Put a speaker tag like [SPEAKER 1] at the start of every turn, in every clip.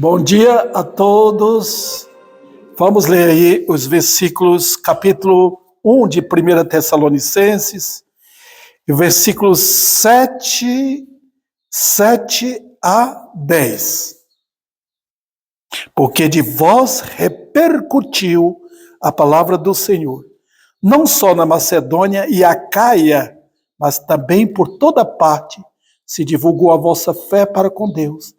[SPEAKER 1] Bom dia a todos. Vamos ler aí os versículos, capítulo 1 de 1 Tessalonicenses, e versículos 7 a 10. Porque de vós repercutiu a palavra do Senhor, não só na Macedônia e Acaia, mas também por toda parte se divulgou a vossa fé para com Deus,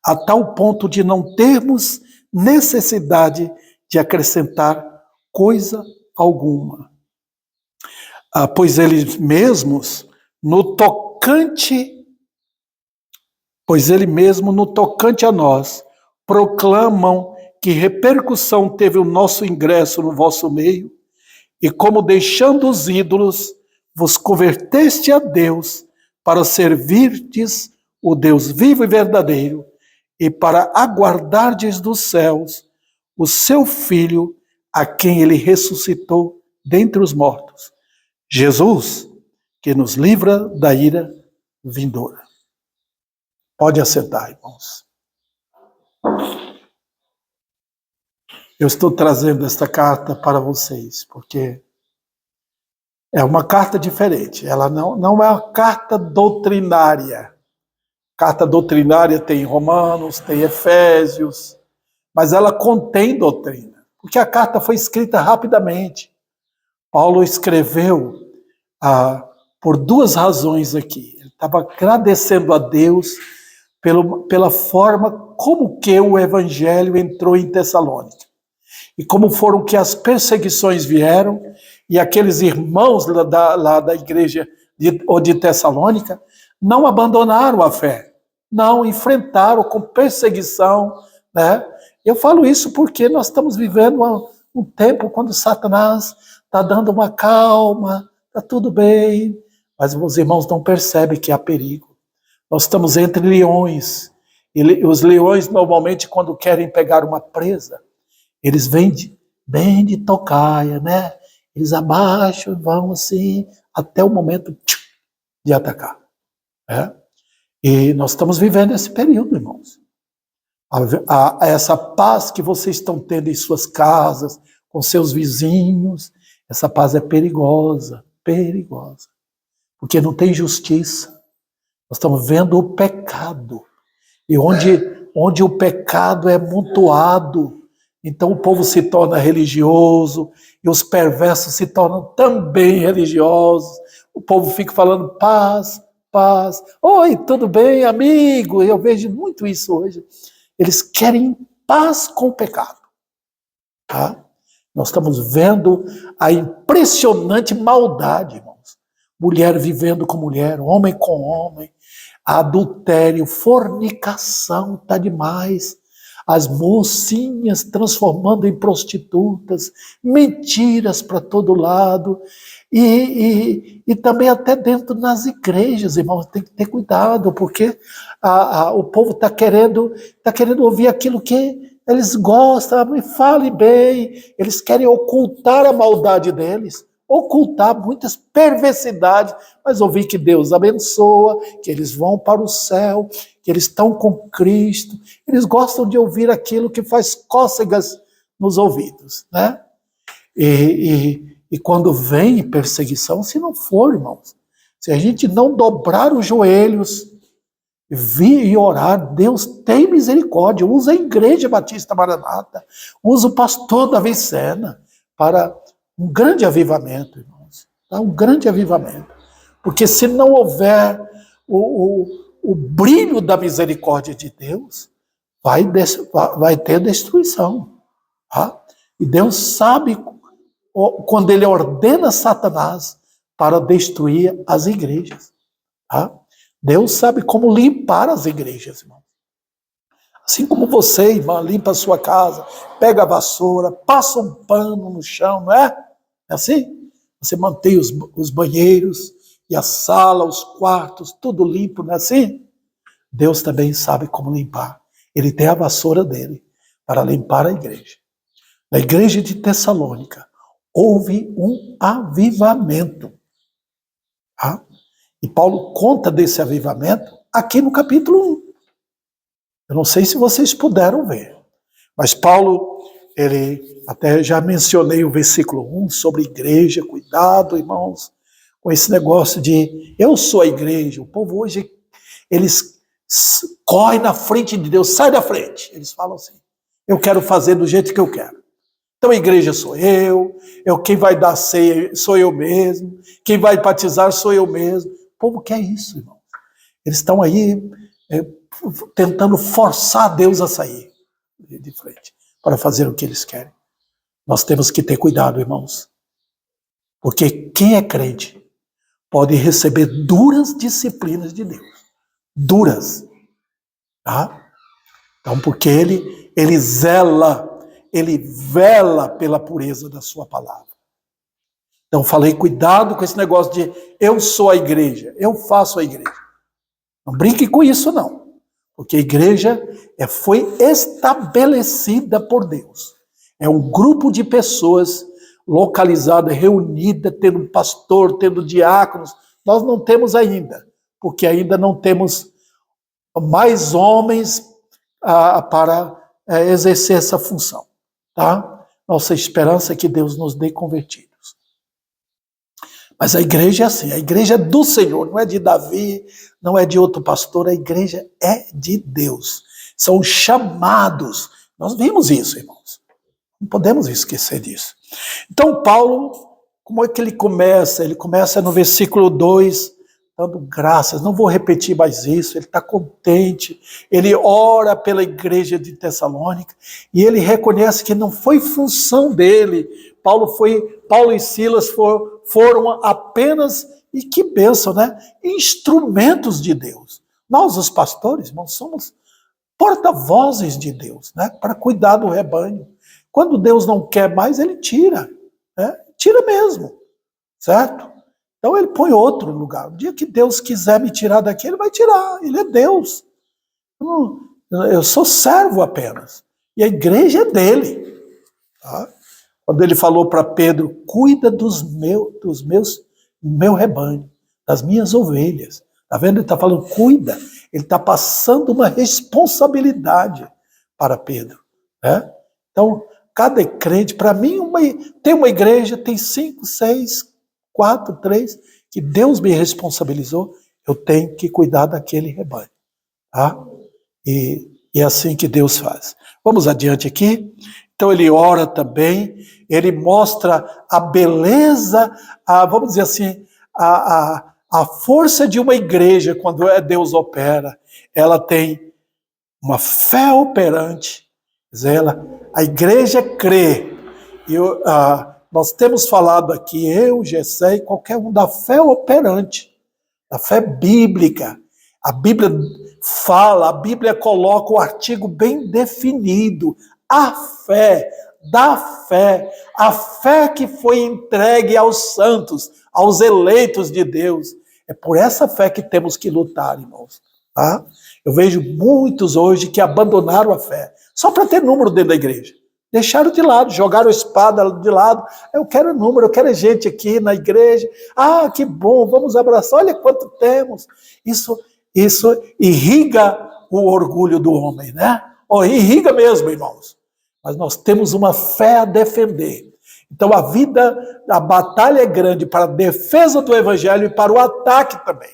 [SPEAKER 1] a tal ponto de não termos necessidade de acrescentar coisa alguma. Pois eles mesmos, no tocante a nós, proclamam que repercussão teve o nosso ingresso no vosso meio, e como deixando os ídolos, vos converteste a Deus para servirdes o Deus vivo e verdadeiro, e para aguardardes dos céus o seu Filho, a quem ele ressuscitou dentre os mortos, Jesus, que nos livra da ira vindoura. Pode assentar, irmãos. Eu estou trazendo esta carta para vocês, porque é uma carta diferente. Ela não é uma carta doutrinária. Carta doutrinária tem Romanos, tem Efésios, mas ela contém doutrina, porque a carta foi escrita rapidamente. Paulo escreveu por duas razões aqui. Ele estava agradecendo a Deus pela forma como que o evangelho entrou em Tessalônica, e como foram que as perseguições vieram, e aqueles irmãos lá da igreja de Tessalônica não abandonaram a fé, não enfrentaram com perseguição, né? Eu falo isso porque nós estamos vivendo um tempo quando Satanás está dando uma calma, está tudo bem, mas os irmãos não percebem que há perigo. Nós estamos entre leões, e os leões normalmente quando querem pegar uma presa, eles vêm bem de tocaia, né? Eles abaixam, vão assim, até o momento de atacar, né? E nós estamos vivendo esse período, irmãos. Essa paz que vocês estão tendo em suas casas, com seus vizinhos, essa paz é perigosa, perigosa. Porque não tem justiça. Nós estamos vendo o pecado. E onde o pecado é amontoado, então o povo se torna religioso, e os perversos se tornam também religiosos. O povo fica falando paz, paz. Oi, tudo bem, amigo? Eu vejo muito isso hoje. Eles querem paz com o pecado. Tá? Nós estamos vendo a impressionante maldade, irmãos. Mulher vivendo com mulher, homem com homem, adultério, fornicação, está demais. As mocinhas transformando em prostitutas, mentiras para todo lado. E também até dentro das igrejas, irmãos, tem que ter cuidado, porque o povo está querendo ouvir aquilo que eles gostam, me fale bem, eles querem ocultar a maldade deles, ocultar muitas perversidades, mas ouvir que Deus abençoa, que eles vão para o céu, que eles estão com Cristo, eles gostam de ouvir aquilo que faz cócegas nos ouvidos, né? E quando vem perseguição, se não for, irmãos, se a gente não dobrar os joelhos, vir e orar, Deus tem misericórdia, usa a Igreja Batista Maranata, usa o pastor Davi Sena para um grande avivamento, irmãos, tá? Um grande avivamento, porque se não houver o brilho da misericórdia de Deus, vai ter destruição, tá? E Deus sabe quando ele ordena Satanás para destruir as igrejas, tá? Deus sabe como limpar as igrejas, irmão. Assim como você, irmã, limpa a sua casa, pega a vassoura, passa um pano no chão, não é? É assim? Você mantém os banheiros e a sala, os quartos, tudo limpo, não é assim? Deus também sabe como limpar. Ele tem a vassoura dele para limpar a igreja. Na igreja de Tessalônica, houve um avivamento. Tá? E Paulo conta desse avivamento aqui no capítulo 1. Eu não sei se vocês puderam ver, mas Paulo, ele, até já mencionei o versículo 1 sobre igreja, cuidado, irmãos, com esse negócio de eu sou a igreja. O povo hoje, eles correm na frente de Deus, sai da frente. Eles falam assim, eu quero fazer do jeito que eu quero. Então a igreja sou eu, quem vai dar ceia sou eu mesmo, quem vai batizar sou eu mesmo. O povo quer isso, irmão. Eles estão aí tentando forçar Deus a sair de frente, para fazer o que eles querem. Nós temos que ter cuidado, irmãos. Porque quem é crente pode receber duras disciplinas de Deus. Duras. Tá? Então, porque ele vela pela pureza da sua palavra. Então, falei, cuidado com esse negócio de eu sou a igreja, eu faço a igreja. Não brinque com isso, não. Porque a igreja foi estabelecida por Deus. É um grupo de pessoas localizada, reunida, tendo um pastor, tendo diáconos. Nós não temos ainda, porque ainda não temos mais homens para exercer essa função. Tá? Nossa esperança é que Deus nos dê convertidos. Mas a igreja é assim, a igreja é do Senhor, não é de Davi, não é de outro pastor, a igreja é de Deus. São chamados. Nós vimos isso, irmãos. Não podemos esquecer disso. Então, Paulo, como é que ele começa? Ele começa no versículo 2, dando graças. Não vou repetir mais isso, ele está contente. Ele ora pela igreja de Tessalônica e ele reconhece que não foi função dele. Paulo e Silas foram apenas, e que bênção, né? Instrumentos de Deus. Nós, os pastores, irmãos, somos porta-vozes de Deus, né? Para cuidar do rebanho. Quando Deus não quer mais, ele tira. Né? Tira mesmo. Certo? Então ele põe outro lugar. O dia que Deus quiser me tirar daqui, ele vai tirar. Ele é Deus. Eu sou servo apenas. E a igreja é dele. Tá? Quando ele falou para Pedro, cuida do meu rebanho, das minhas ovelhas. Está vendo? Ele está falando, cuida. Ele está passando uma responsabilidade para Pedro. Né? Então, cada crente, para mim, tem uma igreja, tem 5, 6, 4, 3, que Deus me responsabilizou, eu tenho que cuidar daquele rebanho. Tá? E é assim que Deus faz. Vamos adiante aqui. Então ele ora também, ele mostra a beleza, vamos dizer assim, a força de uma igreja quando Deus opera. Ela tem uma fé operante, a igreja crê. Nós temos falado aqui, eu, Gessé e qualquer um, da fé operante, da fé bíblica. A Bíblia fala, a Bíblia coloca o artigo bem definido. A fé, a fé que foi entregue aos santos, aos eleitos de Deus. É por essa fé que temos que lutar, irmãos. Tá? Eu vejo muitos hoje que abandonaram a fé, só para ter número dentro da igreja. Deixaram de lado, jogaram a espada de lado. Eu quero número, eu quero gente aqui na igreja. Ah, que bom, vamos abraçar, olha quanto temos. Isso irriga o orgulho do homem, né? Irriga mesmo, irmãos. Mas nós temos uma fé a defender. Então a batalha é grande para a defesa do evangelho e para o ataque também.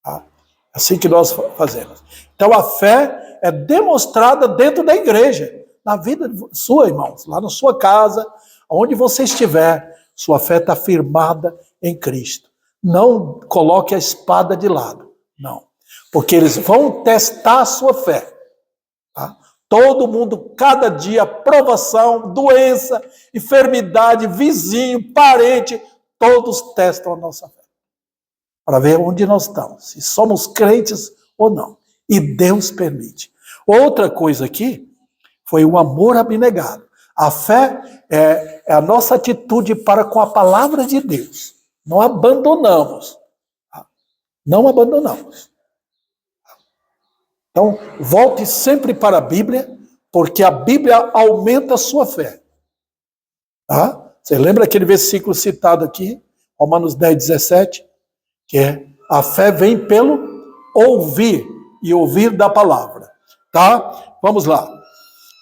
[SPEAKER 1] Tá? Assim que nós fazemos. Então a fé é demonstrada dentro da igreja. Na vida sua, irmãos, lá na sua casa, onde você estiver, sua fé está firmada em Cristo. Não coloque a espada de lado. Não. Porque eles vão testar a sua fé. Tá? Todo mundo, cada dia, provação, doença, enfermidade, vizinho, parente, todos testam a nossa fé. Para ver onde nós estamos, se somos crentes ou não. E Deus permite. Outra coisa aqui foi o amor abnegado. A fé é a nossa atitude para com a palavra de Deus. Não abandonamos. Tá? Não abandonamos. Então, volte sempre para a Bíblia, porque a Bíblia aumenta a sua fé. Tá? Você lembra aquele versículo citado aqui, Romanos 10, 17? Que é, a fé vem pelo ouvir, e ouvir da palavra. tá? Vamos lá.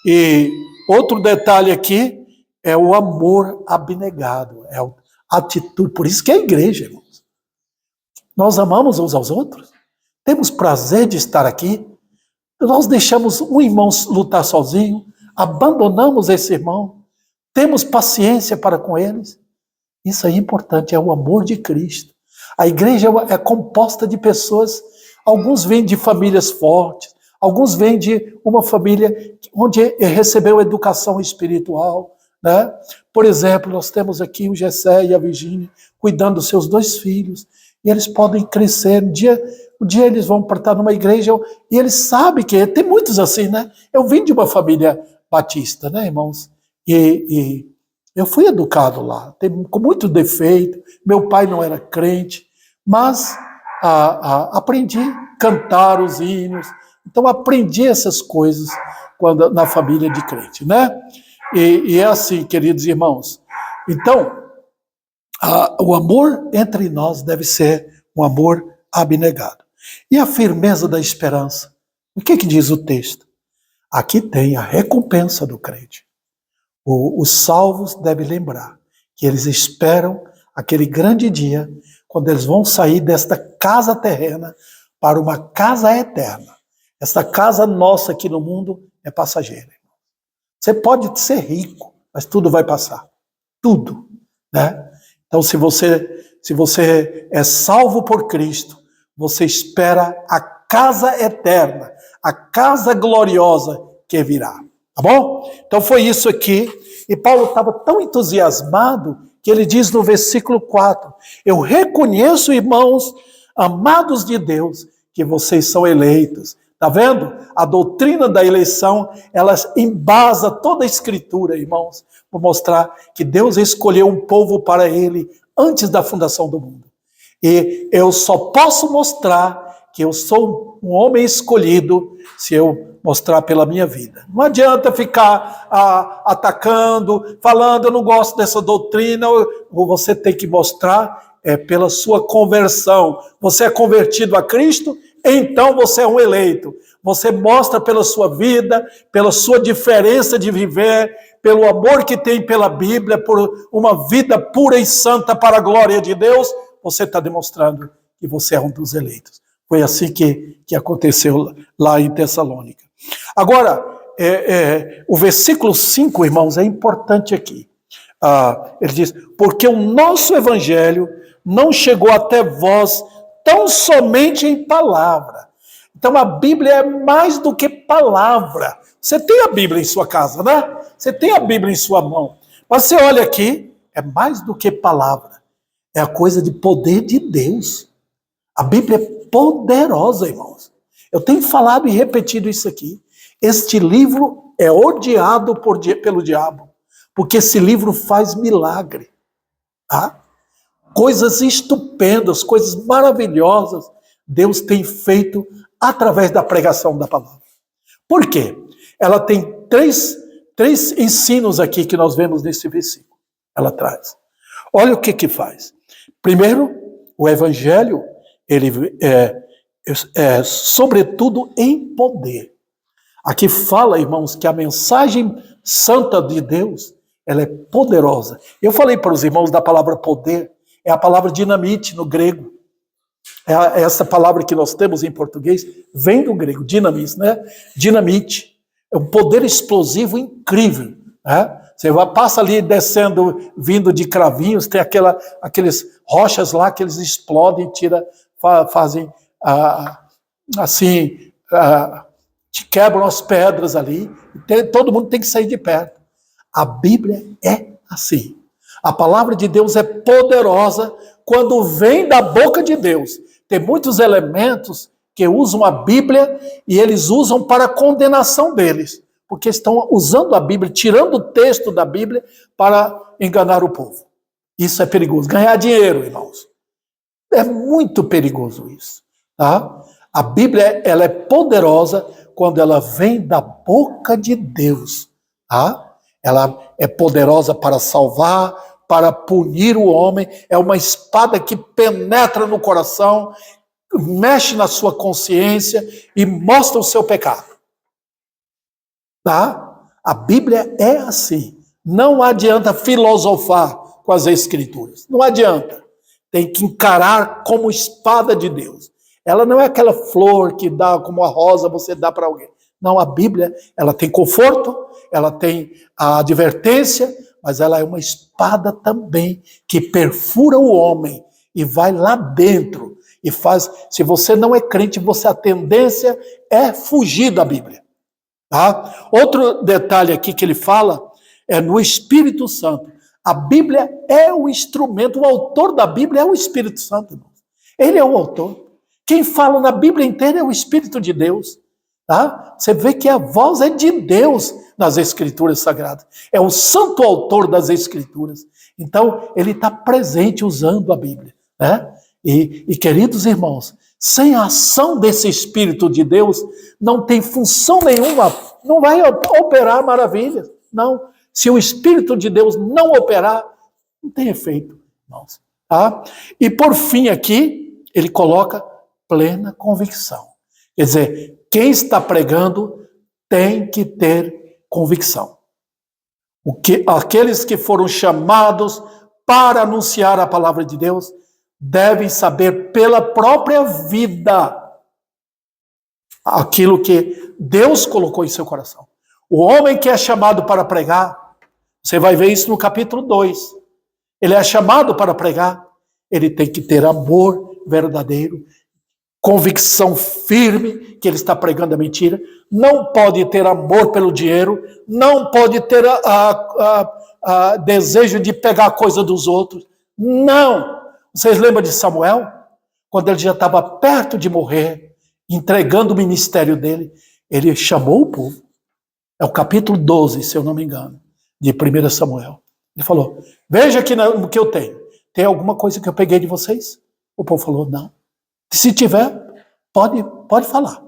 [SPEAKER 1] E outro detalhe aqui é o amor abnegado, é a atitude. Por isso que é a igreja, irmãos. Nós amamos uns aos outros, temos prazer de estar aqui, nós deixamos um irmão lutar sozinho, abandonamos esse irmão, temos paciência para com eles. Isso aí é importante, é o amor de Cristo. A igreja é composta de pessoas, alguns vêm de famílias fortes, alguns vêm de uma família onde recebeu educação espiritual, né? Por exemplo, nós temos aqui o Gessé e a Virgínia cuidando dos seus 2 filhos, e eles podem crescer. Um dia eles vão para estar numa igreja e eles sabem que tem muitos assim, né? Eu vim de uma família batista, né, irmãos? E eu fui educado lá, com muito defeito. Meu pai não era crente, mas aprendi a cantar os hinos. Então aprendi essas coisas na família de crente, né? E é assim, queridos irmãos. Então, o amor entre nós deve ser um amor abnegado. E a firmeza da esperança? O que diz o texto? Aqui tem a recompensa do crente. Os salvos devem lembrar que eles esperam aquele grande dia, quando eles vão sair desta casa terrena para uma casa eterna. Esta casa nossa aqui no mundo é passageira. Você pode ser rico, mas tudo vai passar. Tudo, né? Então, se você é salvo por Cristo, você espera a casa eterna, a casa gloriosa que virá. Tá bom? Então foi isso aqui. E Paulo estava tão entusiasmado que ele diz no versículo 4, eu reconheço, irmãos, amados de Deus, que vocês são eleitos. Tá vendo? A doutrina da eleição, ela embasa toda a escritura, irmãos, para mostrar que Deus escolheu um povo para ele antes da fundação do mundo. E eu só posso mostrar que eu sou um homem escolhido se eu mostrar pela minha vida. Não adianta ficar atacando, falando, eu não gosto dessa doutrina. Você tem que mostrar pela sua conversão. Você é convertido a Cristo, então você é um eleito. Você mostra pela sua vida, pela sua diferença de viver, pelo amor que tem pela Bíblia, por uma vida pura e santa para a glória de Deus, você está demonstrando que você é um dos eleitos. Foi assim que aconteceu lá em Tessalônica. Agora, o versículo 5, irmãos, é importante aqui. Ele diz, porque o nosso evangelho não chegou até vós tão somente em palavra. Então a Bíblia é mais do que palavra. Você tem a Bíblia em sua casa, né? Você tem a Bíblia em sua mão. Mas você olha aqui, é mais do que palavra. É a coisa de poder de Deus. A Bíblia é poderosa, irmãos. Eu tenho falado e repetido isso aqui. Este livro é odiado pelo diabo, porque esse livro faz milagre. Tá? Coisas estupendas, coisas maravilhosas, Deus tem feito através da pregação da palavra. Por quê? Ela tem três ensinos aqui que nós vemos nesse versículo. Ela traz. Olha o que faz. Primeiro, o evangelho, ele é sobretudo em poder. Aqui fala, irmãos, que a mensagem santa de Deus, ela é poderosa. Eu falei para os irmãos da palavra poder, é a palavra dinamite no grego. Essa palavra que nós temos em português vem do grego, dinamis, né? Dinamite. É um poder explosivo incrível. Né? Você passa ali descendo, vindo de cravinhos, tem aqueles rochas lá que eles explodem, fazem assim, te quebram as pedras ali. Todo mundo tem que sair de perto. A Bíblia é assim. A palavra de Deus é poderosa quando vem da boca de Deus. Tem muitos elementos que usam a Bíblia e eles usam para a condenação deles, porque estão usando a Bíblia, tirando o texto da Bíblia para enganar o povo. Isso é perigoso. Ganhar dinheiro, irmãos. É muito perigoso isso. Tá? A Bíblia, ela é poderosa quando ela vem da boca de Deus. Tá? Ela é poderosa para salvar, para punir o homem, é uma espada que penetra no coração, mexe na sua consciência e mostra o seu pecado. tá? A Bíblia é assim. Não adianta filosofar com as Escrituras. Não adianta. Tem que encarar como espada de Deus. Ela não é aquela flor que dá como a rosa, você dá para alguém. Não, a Bíblia, ela tem conforto, ela tem a advertência, mas ela é uma espada também que perfura o homem e vai lá dentro e faz. Se você não é crente, a tendência é fugir da Bíblia. Tá? Outro detalhe aqui que ele fala é no Espírito Santo. A Bíblia é o instrumento, o autor da Bíblia é o Espírito Santo, irmão. Ele é o autor. Quem fala na Bíblia inteira é o Espírito de Deus. Tá? Você vê que a voz é de Deus nas Escrituras Sagradas. É o santo autor das Escrituras. Então, ele está presente usando a Bíblia. Né? E, queridos irmãos, sem a ação desse Espírito de Deus, não tem função nenhuma, não vai operar maravilhas. Não. Se o Espírito de Deus não operar, não tem efeito, irmãos. Tá? E por fim aqui, ele coloca plena convicção. Quer dizer, quem está pregando tem que ter convicção. Aqueles que foram chamados para anunciar a palavra de Deus devem saber pela própria vida aquilo que Deus colocou em seu coração. O homem que é chamado para pregar, você vai ver isso no capítulo 2. Ele é chamado para pregar, ele tem que ter amor verdadeiro, convicção firme que ele está pregando a mentira, não pode ter amor pelo dinheiro, não pode ter desejo de pegar a coisa dos outros. Não! Vocês lembram de Samuel? Quando ele já estava perto de morrer, entregando o ministério dele, ele chamou o povo. É o capítulo 12, se eu não me engano, de 1 Samuel. Ele falou, veja aqui no que eu tenho. Tem alguma coisa que eu peguei de vocês? O povo falou, não. Se tiver, pode falar.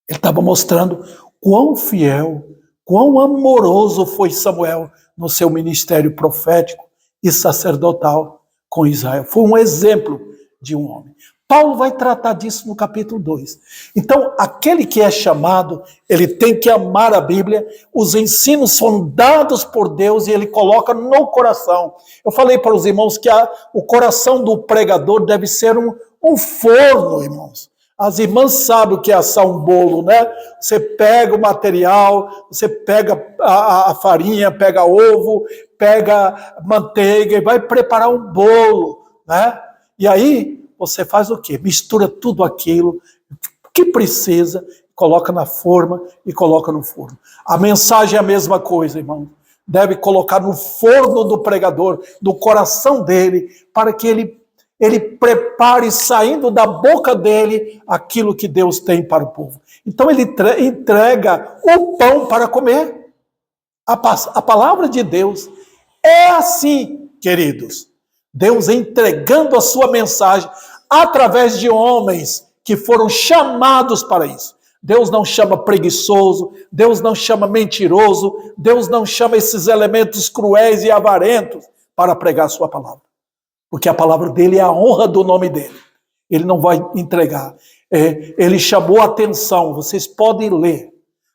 [SPEAKER 1] Ele estava mostrando quão fiel, quão amoroso foi Samuel no seu ministério profético e sacerdotal com Israel. Foi um exemplo de um homem. Paulo vai tratar disso no capítulo 2. Então, aquele que é chamado, ele tem que amar a Bíblia, os ensinos são dados por Deus e ele coloca no coração. Eu falei para os irmãos que o coração do pregador deve ser um forno, irmãos. As irmãs sabem o que é assar um bolo, né? Você pega o material, você pega a farinha, pega ovo, pega manteiga e vai preparar um bolo, né? E aí você faz o quê? Mistura tudo aquilo que precisa, coloca na forma e coloca no forno. A mensagem é a mesma coisa, irmão. Deve colocar no forno do pregador, no coração dele, para que ele prepare, saindo da boca dele, aquilo que Deus tem para o povo. Então ele entrega o pão para comer. A palavra de Deus é assim, queridos. Deus entregando a sua mensagem através de homens que foram chamados para isso. Deus não chama preguiçoso, Deus não chama mentiroso, Deus não chama esses elementos cruéis e avarentos para pregar a sua palavra. Porque a palavra dele é a honra do nome dele. Ele não vai entregar. Ele chamou a atenção, vocês podem ler,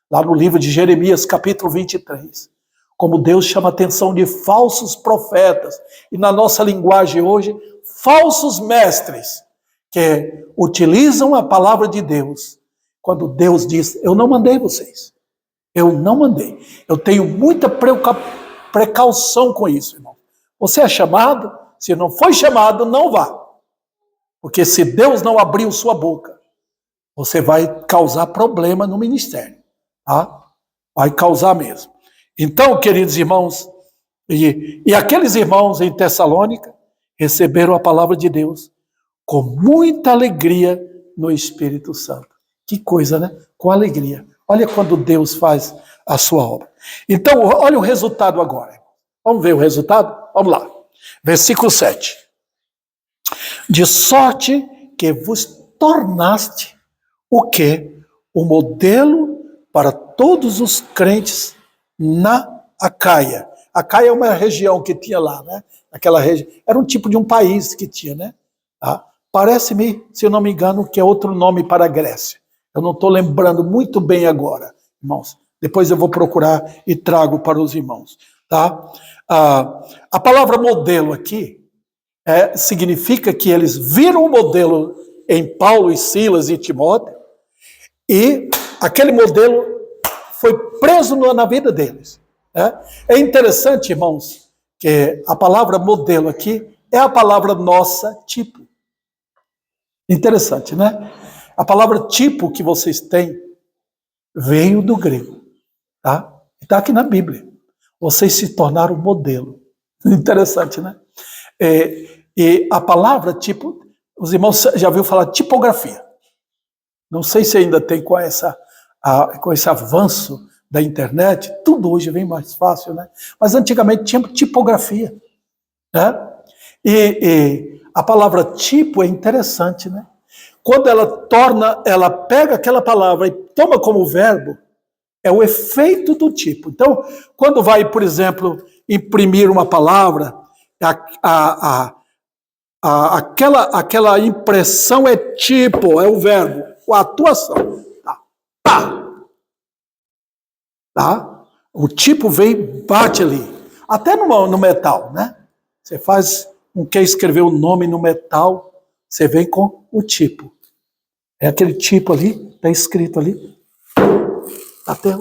[SPEAKER 1] lá no livro de Jeremias, capítulo 23, como Deus chama a atenção de falsos profetas, e na nossa linguagem hoje, falsos mestres, que utilizam a palavra de Deus, quando Deus diz, eu não mandei vocês. Eu não mandei. Eu tenho muita precaução com isso, irmão. Você é chamado? Se não foi chamado, não vá. Porque se Deus não abriu sua boca, você vai causar problema no ministério. Tá? Vai causar mesmo. Então, queridos irmãos, e aqueles irmãos em Tessalônica receberam a palavra de Deus com muita alegria no Espírito Santo. Que coisa, né? Com alegria. Olha quando Deus faz a sua obra. Então, olha o resultado agora. Vamos ver o resultado? Vamos lá. Versículo 7. De sorte que vos tornaste o quê? O modelo para todos os crentes na Acaia. Acaia é uma região que tinha lá, né? Aquela região. Era um tipo de um país que tinha, né? Tá? Parece-me, se eu não me engano, que é outro nome para a Grécia. Eu não estou lembrando muito bem agora, irmãos. Depois eu vou procurar e trago para os irmãos. Tá? A palavra modelo aqui significa que eles viram o modelo em Paulo e Silas e Timóteo, e aquele modelo foi preso na vida deles. É interessante, irmãos, que a palavra modelo aqui é a palavra nossa tipo. Interessante, né? A palavra tipo que vocês têm veio do grego, tá? Está aqui na Bíblia. Vocês se tornaram modelo. Interessante, né? E a palavra tipo, os irmãos já ouviram falar de tipografia. Não sei se ainda tem com esse avanço da internet, tudo hoje vem mais fácil, né? Mas antigamente tinha tipografia, né? E a palavra tipo é interessante, né? Quando ela pega aquela palavra e toma como verbo, é o efeito do tipo. Então, quando vai, por exemplo, imprimir uma palavra, aquela impressão é tipo, é o verbo, a atuação. Tá? O tipo vem e bate ali. Até no metal, né? Você quer escrever o nome no metal, você vem com o tipo. É aquele tipo ali, está escrito ali. Até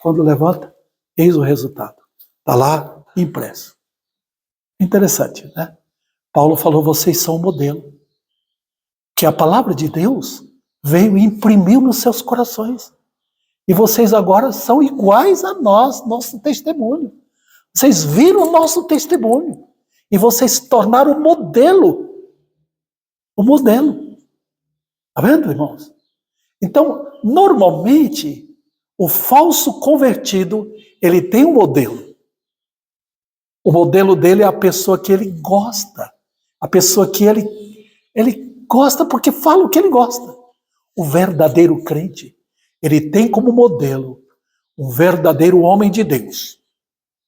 [SPEAKER 1] quando levanta, eis o resultado. Está lá impresso. Interessante, né? Paulo falou, vocês são um modelo. Que a palavra de Deus veio e imprimiu nos seus corações. E vocês agora são iguais a nós, nosso testemunho. Vocês viram o nosso testemunho. E vocês se tornaram o modelo. O modelo. Está vendo, irmãos? Então, normalmente, o falso convertido, ele tem um modelo. O modelo dele é a pessoa que ele gosta. A pessoa que ele gosta porque fala o que ele gosta. O verdadeiro crente, ele tem como modelo um verdadeiro homem de Deus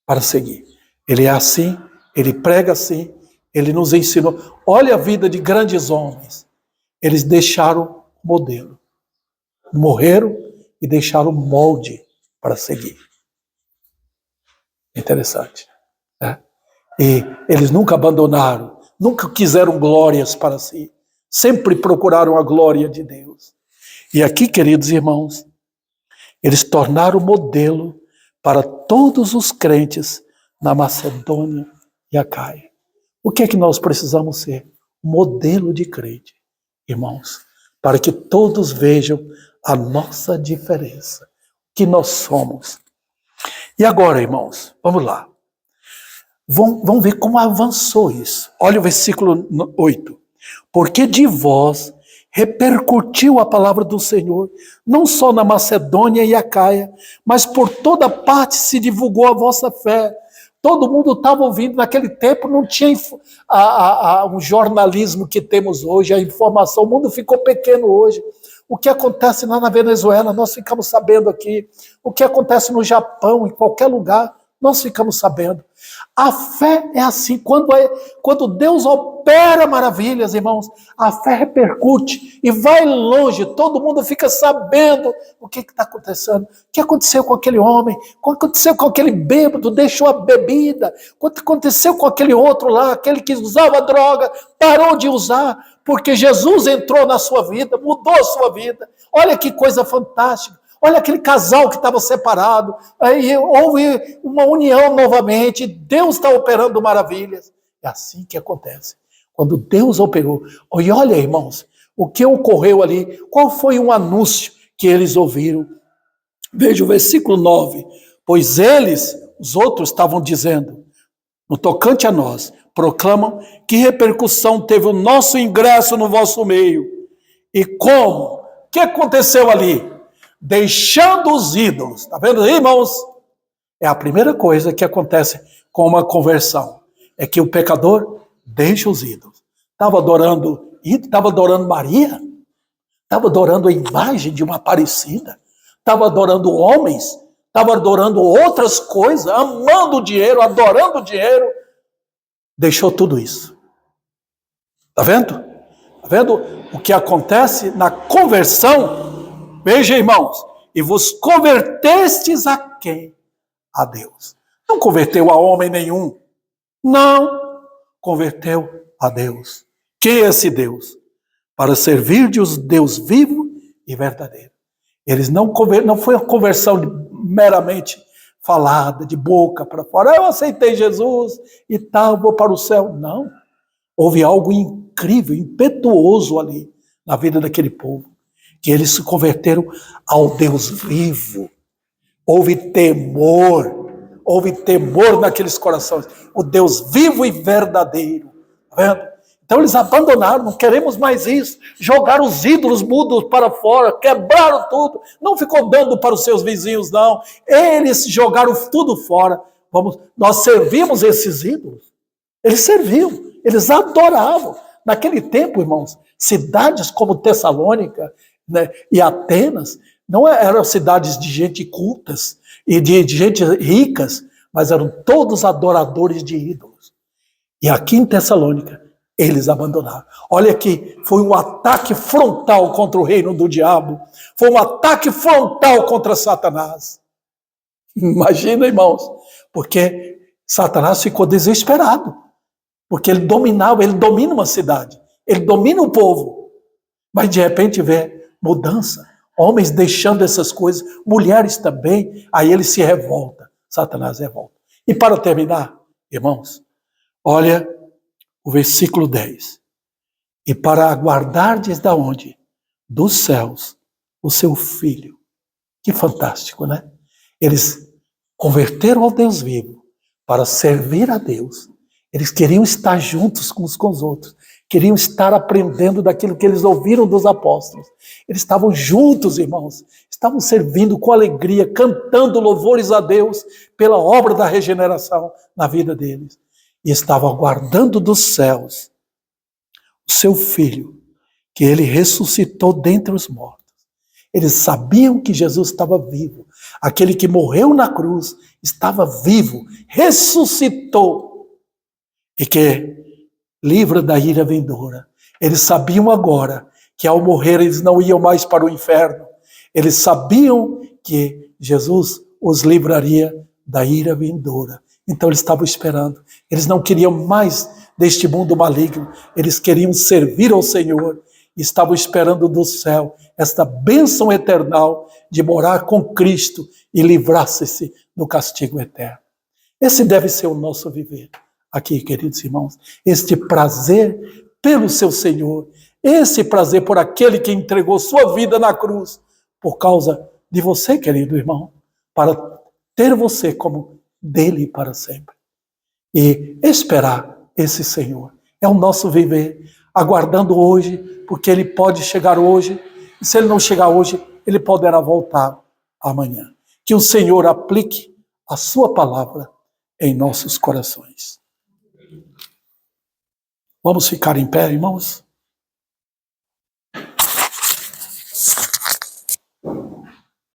[SPEAKER 1] para seguir. Ele é assim, ele prega assim, ele nos ensinou. Olha a vida de grandes homens. Eles deixaram o modelo. Morreram e deixaram o molde para seguir. Interessante. Né? E eles nunca abandonaram, nunca quiseram glórias para si. Sempre procuraram a glória de Deus. E aqui, queridos irmãos, eles tornaram modelo para todos os crentes na Macedônia e Acaia. O que é que nós precisamos ser? Modelo de crente, irmãos, para que todos vejam a nossa diferença, que nós somos. E agora, irmãos, vamos lá. Vamos ver como avançou isso. Olha o versículo 8. Porque de vós repercutiu a palavra do Senhor, não só na Macedônia e Acaia, mas por toda parte se divulgou a vossa fé. Todo mundo estava ouvindo. Naquele tempo não tinha um jornalismo que temos hoje, a informação. O mundo ficou pequeno hoje. O que acontece lá na Venezuela, nós ficamos sabendo aqui. O que acontece no Japão, em qualquer lugar, nós ficamos sabendo. A fé é assim, quando Deus opera maravilhas, irmãos, a fé repercute e vai longe, todo mundo fica sabendo o que está acontecendo. O que aconteceu com aquele homem? O que aconteceu com aquele bêbado, deixou a bebida? O que aconteceu com aquele outro lá, aquele que usava droga, parou de usar, porque Jesus entrou na sua vida, mudou a sua vida. Olha que coisa fantástica. Olha aquele casal que estava separado, aí houve uma união novamente, Deus está operando maravilhas. É assim que acontece. Quando Deus operou, e olha, irmãos, o que ocorreu ali, qual foi um anúncio que eles ouviram? Veja o versículo 9. Pois eles, os outros, estavam dizendo, no tocante a nós, proclamam que repercussão teve o nosso ingresso no vosso meio. E como? O que aconteceu ali? Deixando os ídolos. Está vendo aí, irmãos? É a primeira coisa que acontece com uma conversão. É que o pecador deixa os ídolos. Estava adorando Maria? Estava adorando a imagem de uma Aparecida? Estava adorando homens? Estava adorando outras coisas? Amando o dinheiro, adorando o dinheiro? Deixou tudo isso. Está vendo? Está vendo o que acontece na conversão? Veja, irmãos, e vos convertestes a quem? A Deus. Não converteu a homem nenhum. Não. Converteu a Deus. Quem é esse Deus? Para servir-de Deus vivo e verdadeiro. Eles não foi uma conversão meramente falada, de boca para fora. Eu aceitei Jesus e tal, vou para o céu. Não. Houve algo incrível, impetuoso ali na vida daquele povo. Que eles se converteram ao Deus vivo. Houve temor naqueles corações. O Deus vivo e verdadeiro. Tá vendo? Então eles abandonaram, não queremos mais isso. Jogaram os ídolos mudos para fora, quebraram tudo. Não ficou dando para os seus vizinhos, não. Eles jogaram tudo fora. Nós servimos esses ídolos. Eles serviam, eles adoravam. Naquele tempo, irmãos, cidades como Tessalônica, né, e Atenas, não eram cidades de gente cultas e de gente ricas, mas eram todos adoradores de ídolos. E aqui em Tessalônica, eles abandonaram. Olha aqui, foi um ataque frontal contra o reino do diabo. Foi um ataque frontal contra Satanás. Imagina, irmãos, porque Satanás ficou desesperado. Porque ele domina uma cidade. Ele domina o povo. Mas de repente vê mudança. Homens deixando essas coisas, mulheres também. Aí ele se revolta. Satanás revolta. E para terminar, irmãos, olha o versículo 10. E para aguardardes da onde? Dos céus, o seu filho. Que fantástico, né? Eles converteram ao Deus vivo para servir a Deus. Eles queriam estar juntos uns com os outros. Queriam estar aprendendo daquilo que eles ouviram dos apóstolos. Eles estavam juntos, irmãos. Estavam servindo com alegria, cantando louvores a Deus pela obra da regeneração na vida deles. E estavam aguardando dos céus o seu filho, que ele ressuscitou dentre os mortos. Eles sabiam que Jesus estava vivo. Aquele que morreu na cruz estava vivo, ressuscitou. E que livra da ira vindoura. Eles sabiam agora que ao morrer eles não iam mais para o inferno. Eles sabiam que Jesus os livraria da ira vindoura. Então eles estavam esperando. Eles não queriam mais deste mundo maligno. Eles queriam servir ao Senhor. E estavam esperando do céu esta bênção eternal de morar com Cristo e livrar-se do castigo eterno. Esse deve ser o nosso viver aqui, queridos irmãos. Este prazer pelo seu Senhor. Esse prazer por aquele que entregou sua vida na cruz por causa de você, querido irmão, para ter você como dele para sempre. E esperar esse Senhor. É o nosso viver, aguardando hoje, porque ele pode chegar hoje, e se ele não chegar hoje, ele poderá voltar amanhã. Que o Senhor aplique a sua palavra em nossos corações. Vamos ficar em pé, irmãos?